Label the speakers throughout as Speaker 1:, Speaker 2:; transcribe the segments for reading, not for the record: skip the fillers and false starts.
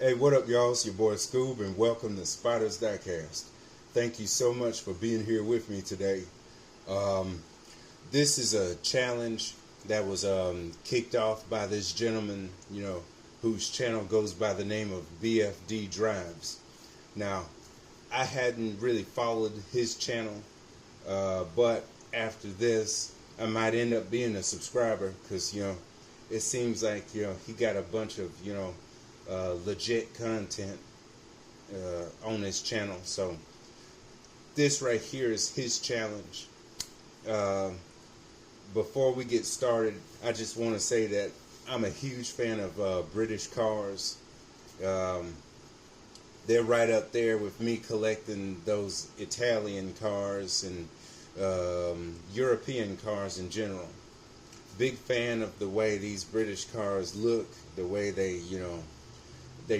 Speaker 1: Hey, what up, y'all? It's your boy Scoob, and welcome to Spiders Diecast. Thank you so much for being here with me today. Um, this is a challenge that was kicked off by this gentleman, whose channel goes by the name of BFDdrives. Now, I hadn't really followed his channel, but after this, I might end up being a subscriber because, it seems like, he got a bunch of, legit content on his channel. So this right here is his challenge. Before we get started, I just want to say that I'm a huge fan of British cars. They're right up there with me collecting those Italian cars and European cars in general. Big fan of the way these British cars look, the way they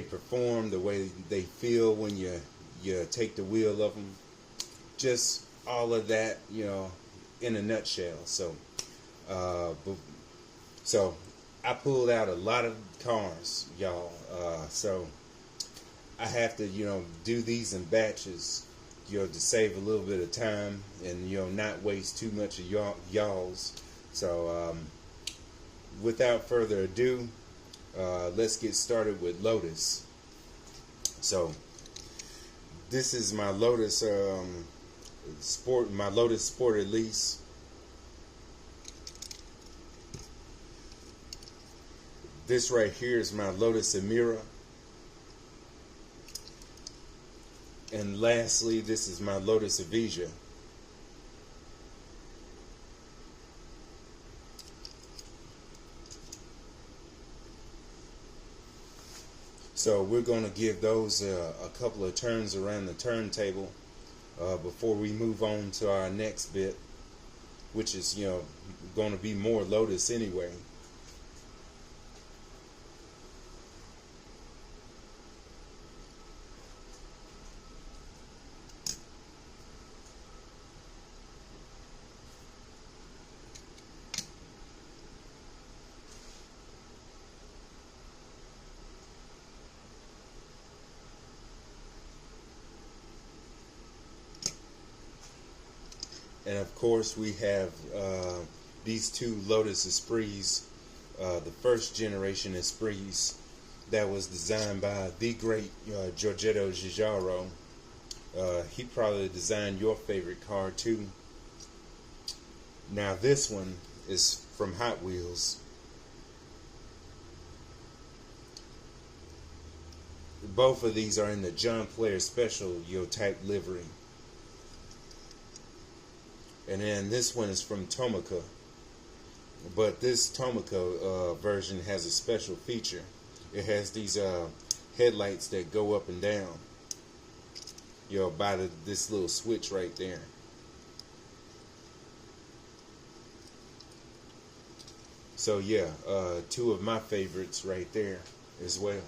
Speaker 1: perform, the way they feel when you take the wheel of them. Just all of that, in a nutshell. So I pulled out a lot of cars, y'all. So I have to, do these in batches, to save a little bit of time and, not waste too much of y'all's. So without further ado, let's get started with Lotus. So this is my Lotus Sport Elise. This right here is my Lotus Emira. And lastly, this is my Lotus Evija. So we're going to give those a couple of turns around the turntable before we move on to our next bit, which is, going to be more Lotus anyway. And of course we have these two Lotus Esprits, the first generation Esprits that was designed by the great Giorgetto Giugiaro. He probably designed your favorite car too. Now this one is from Hot Wheels. Both of these are in the John Player Special type livery. And then this one is from Tomica. But this Tomica version has a special feature. It has these headlights that go up and down. By this little switch right there. So yeah, two of my favorites right there as well.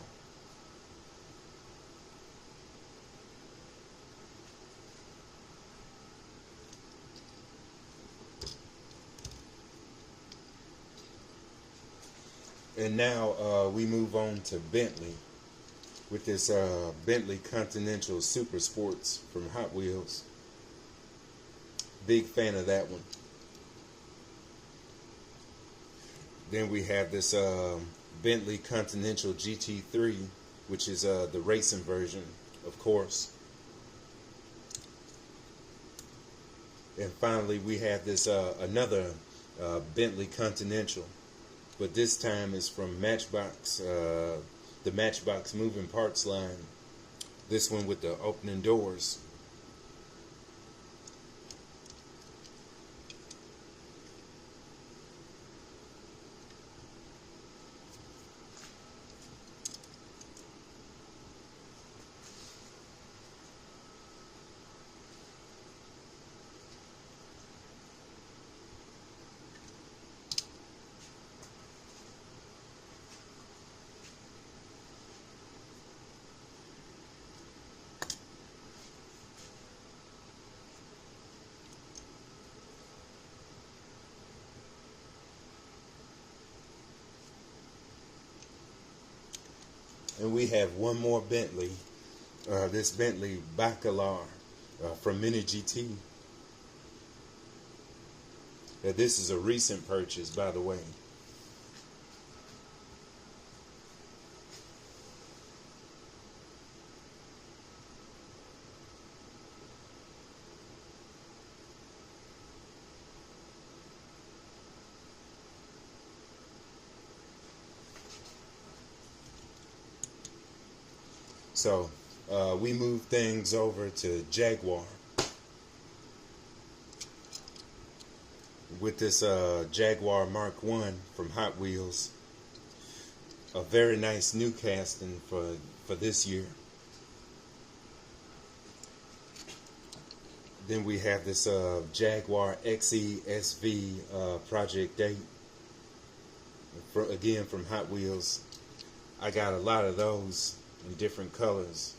Speaker 1: And now we move on to Bentley with this Bentley Continental Super Sports from Hot Wheels. Big fan of that one. Then we have this Bentley Continental GT3, which is the racing version, of course. And finally we have this another Bentley Continental. But this time is from Matchbox, the Matchbox Moving Parts line. This one with the opening doors. And we have one more Bentley, this Bentley Bacalar from Mini GT. This is a recent purchase, by the way. So we move things over to Jaguar with this Jaguar Mark 1 from Hot Wheels. A very nice new casting for this year. Then we have this Jaguar XE SV Project 8, again from Hot Wheels. I got a lot of those in different colors.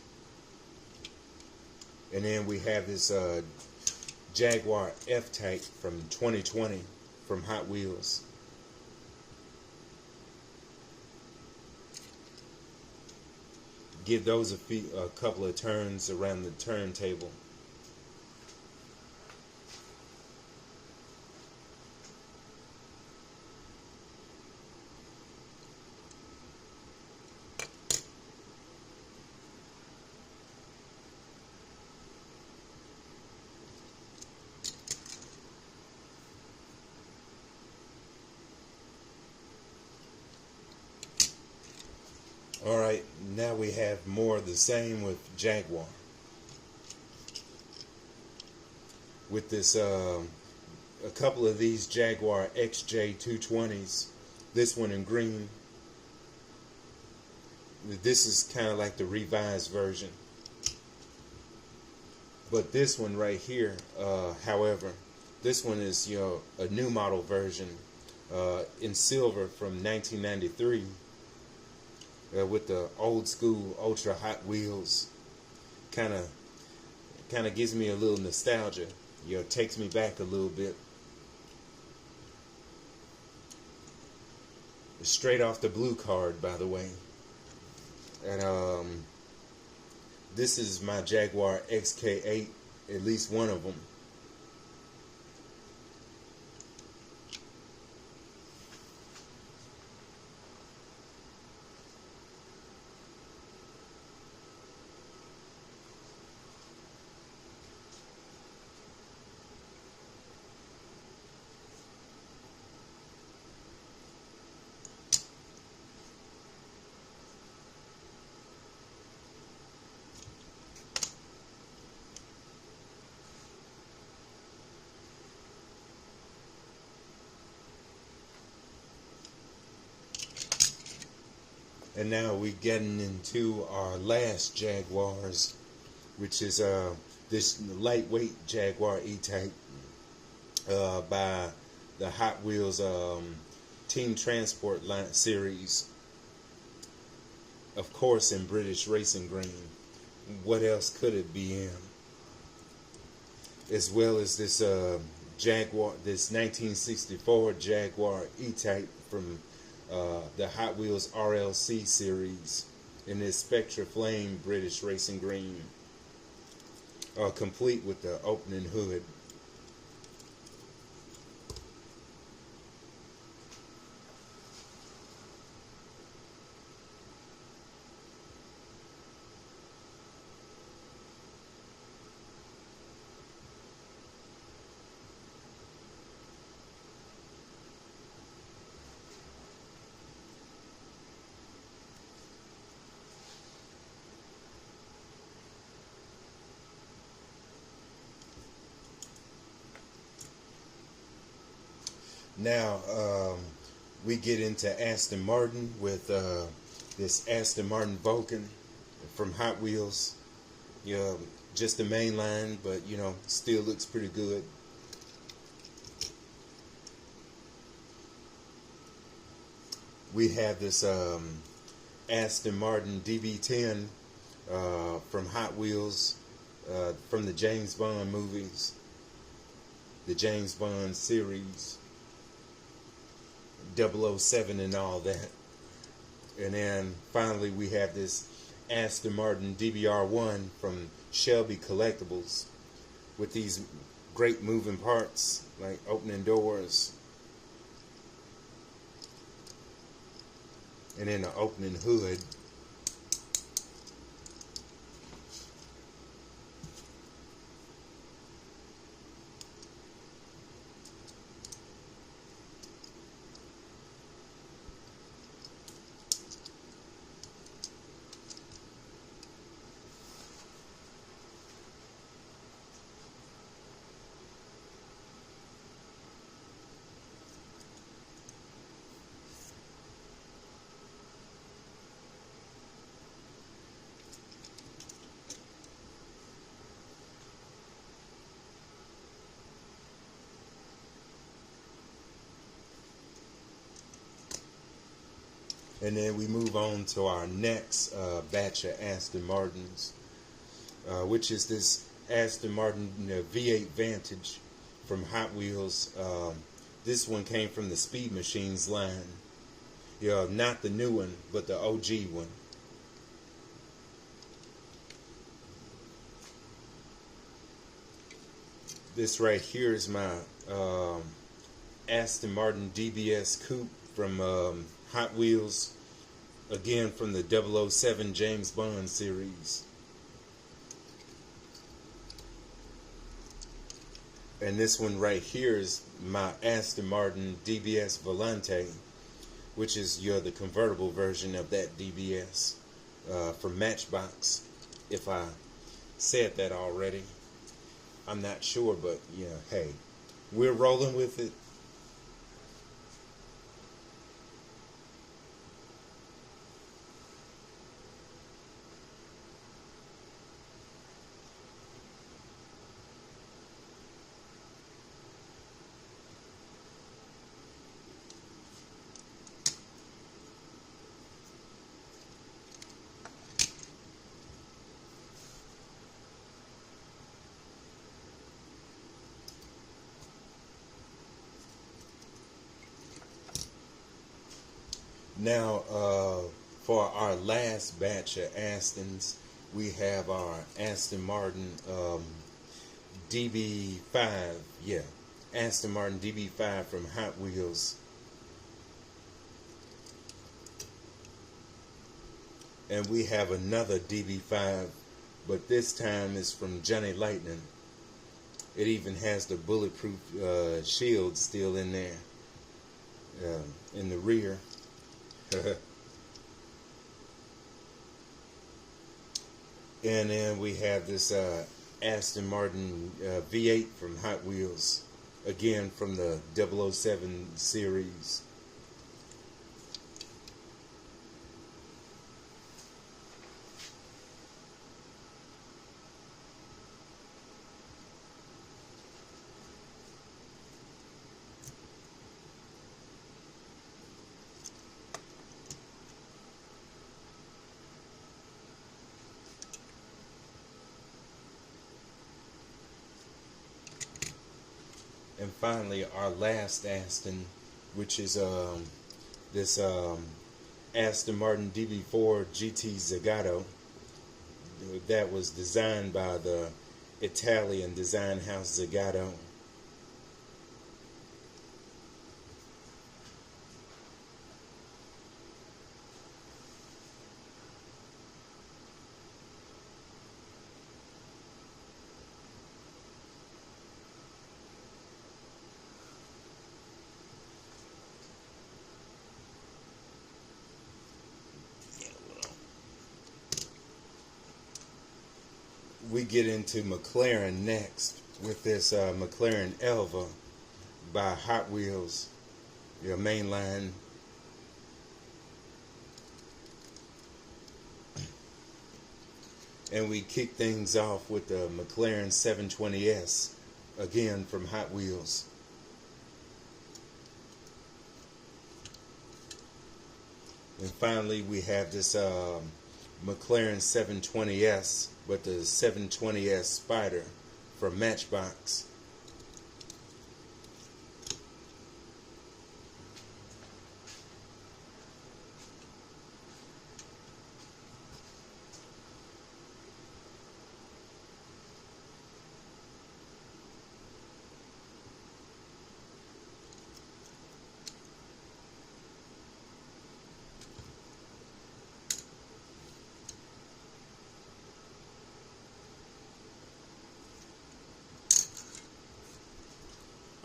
Speaker 1: And then we have this Jaguar F-Type from 2020 from Hot Wheels. Give those a couple of turns around the turntable. Alright, now we have more of the same with Jaguar. With this, a couple of these Jaguar XJ220s. This one in green. This is kind of like the revised version. But this one right here, however, this one is, a new model version in silver from 1993. With the old school ultra Hot Wheels, kind of gives me a little nostalgia. Takes me back a little bit. Straight off the blue card, by the way. And this is my Jaguar XK8, at least one of them. And now we're getting into our last Jaguars, which is this lightweight Jaguar E-Type by the Hot Wheels Team Transport line series. Of course, in British racing green. What else could it be in? As well as this Jaguar, this 1964 Jaguar E-Type from the Hot Wheels RLC series in this Spectra Flame British racing green, complete with the opening hood. Now we get into Aston Martin with this Aston Martin Vulcan from Hot Wheels. Just the main line, but still looks pretty good. We have this Aston Martin DB10 from Hot Wheels from the James Bond movies, the James Bond series, 007 and all that. And then finally we have this Aston Martin DBR1 from Shelby Collectibles with these great moving parts like opening doors and then the opening hood. And then we move on to our next batch of Aston Martins, which is this Aston Martin V8 Vantage from Hot Wheels. This one came from the Speed Machines line. Not the new one, but the OG one. This right here is my Aston Martin DBS Coupe from Hot Wheels, again from the 007 James Bond series. And this one right here is my Aston Martin DBS Volante, which is the convertible version of that DBS from Matchbox. If I said that already, I'm not sure, but yeah, hey, we're rolling with it. Now, for our last batch of Astons, we have our Aston Martin DB5. Yeah, Aston Martin DB5 from Hot Wheels. And we have another DB5, but this time it's from Johnny Lightning. It even has the bulletproof shield still in there, in the rear. And then we have this Aston Martin V8 from Hot Wheels, again from the 007 series. And finally, our last Aston, which is this Aston Martin DB4 GT Zagato, that was designed by the Italian design house Zagato. We get into McLaren next with this McLaren Elva by Hot Wheels, your mainline. And we kick things off with the McLaren 720S, again from Hot Wheels. And finally we have this McLaren 720S, but the 720S Spider from Matchbox.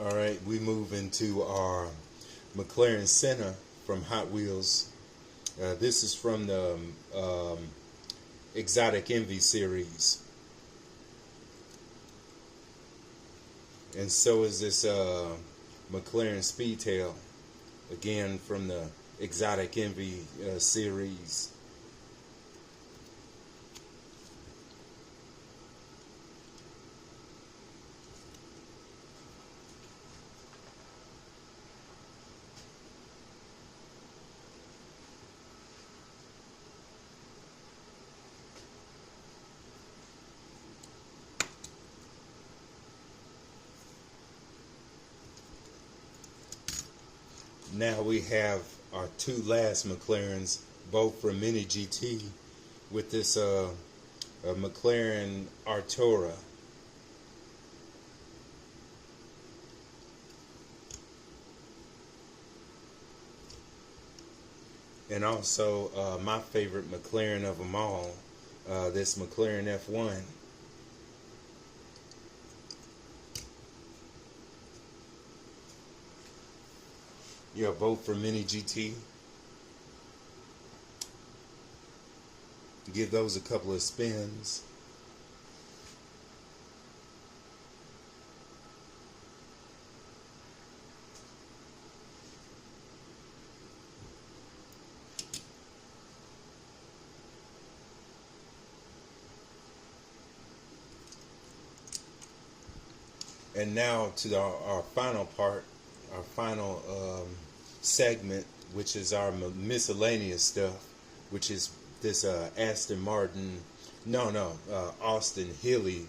Speaker 1: All right, we move into our McLaren Senna from Hot Wheels. This is from the Exotic Envy series. And so is this McLaren Speedtail, again from the Exotic Envy series. Now we have our two last McLarens, both from Mini GT, with this McLaren Artura. And also my favorite McLaren of them all, this McLaren F1. Yeah, both from Mini GT. Give those a couple of spins. And now to our final part, our final segment, which is our miscellaneous stuff, which is this Aston Martin, Austin Healey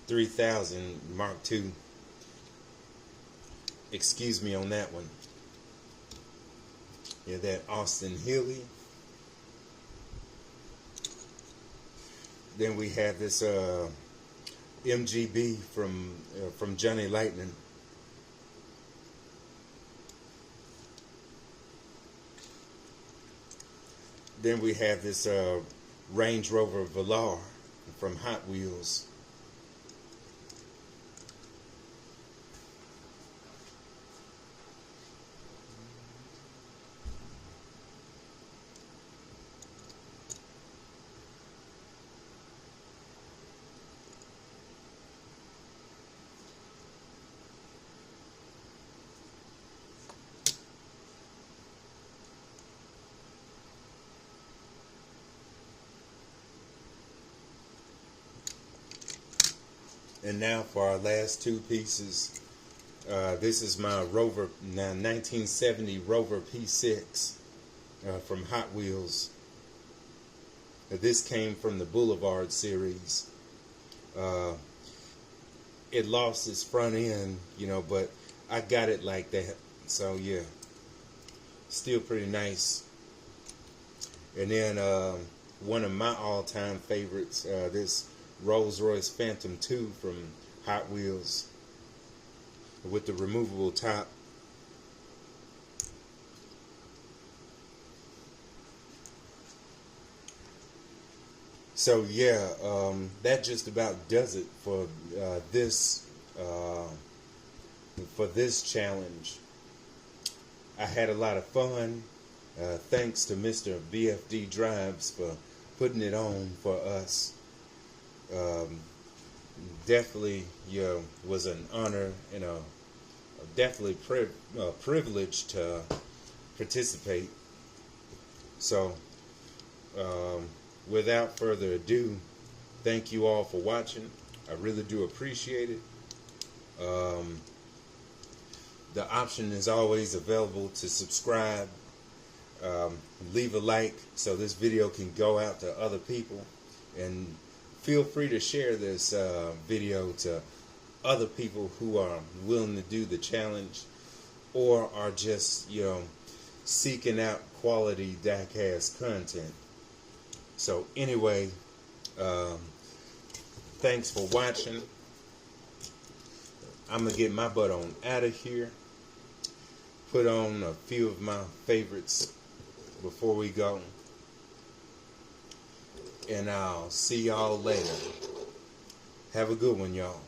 Speaker 1: 3000 Mark II. Excuse me on that one. Yeah, that Austin Healey. Then we have this MGB from Johnny Lightning. Then we have this Range Rover Velar from Hot Wheels. And now for our last two pieces. This is my Rover, 1970 Rover P6 from Hot Wheels. This came from the Boulevard series. It lost its front end, but I got it like that. So yeah, still pretty nice. And then one of my all-time favorites, this Rolls-Royce Phantom 2 from Hot Wheels with the removable top. So yeah, that just about does it for this challenge. I had a lot of fun. Thanks to Mr. BFDdrives for putting it on for us. Definitely, was an honor and definitely privilege to participate. So, without further ado, thank you all for watching. I really do appreciate it. The option is always available to subscribe. Leave a like so this video can go out to other people, and feel free to share this video to other people who are willing to do the challenge or are just, seeking out quality diecast content. So anyway, thanks for watching. I'm going to get my butt on out of here. Put on a few of my favorites before we go. And I'll see y'all later. Have a good one, y'all.